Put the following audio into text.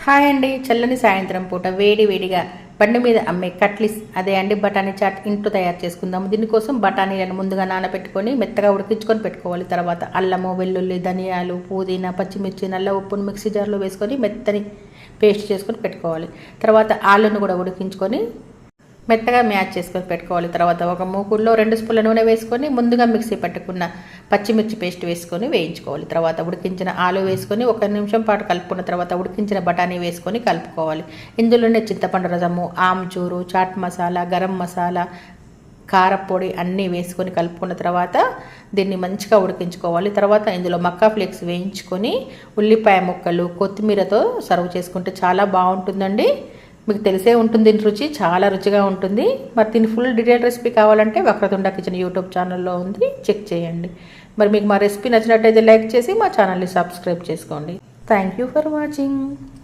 Hi అండి, చల్లని సాయంత్రం పూట వేడి వేడిగా బండి మీద అమ్మే కట్లిస్ అదే అండి బఠానీ చాట్ ఇంట్లో తయారు చేసుకుందాము. దీనికోసం బఠానీలను ముందుగా నానబెట్టుకొని మెత్తగా ఉడికించుకొని పెట్టుకోవాలి. తర్వాత అల్లము, వెల్లుల్లి, ధనియాలు, పుదీనా, పచ్చిమిర్చి, నల్ల ఉప్పును మిక్సీ జార్లో వేసుకొని మెత్తని పేస్ట్ చేసుకొని పెట్టుకోవాలి. తర్వాత ఆలును కూడా ఉడికించుకొని మెత్తగా మ్యాచ్ చేసుకొని పెట్టుకోవాలి. తర్వాత ఒక మూకుల్లో 2 స్పూన్ల నూనె వేసుకొని ముందుగా మిక్సీ పట్టుకున్న పచ్చిమిర్చి పేస్ట్ వేసుకొని వేయించుకోవాలి. తర్వాత ఉడికించిన ఆలు వేసుకొని 1 నిమిషం పాటు కలుపుకున్న తర్వాత ఉడికించిన బఠానీ వేసుకొని కలుపుకోవాలి. ఇందులోనే చింతపండు రసము, ఆమ్చూరు, చాట్ మసాలా, గరం మసాలా, కారపొడి అన్నీ వేసుకొని కలుపుకున్న తర్వాత దీన్ని మంచిగా ఉడికించుకోవాలి. తర్వాత ఇందులో మక్కా ఫ్లేక్స్ వేయించుకొని ఉల్లిపాయ ముక్కలు, కొత్తిమీరతో సర్వ్ చేసుకుంటే చాలా బాగుంటుందండి. మీకు తెలిసే ఉంటుంది, దీని రుచి చాలా రుచిగా ఉంటుంది. మరి దీని ఫుల్ డీటెయిల్ రెసిపీ కావాలంటే వక్రతుండ కిచెన్ యూట్యూబ్ ఛానల్లో ఉంది, చెక్ చేయండి. మరి మీకు మా రెసిపీ నచ్చినట్టయితే లైక్ చేసి మా ఛానల్ని సబ్స్క్రైబ్ చేసుకోండి. Thank you for watching.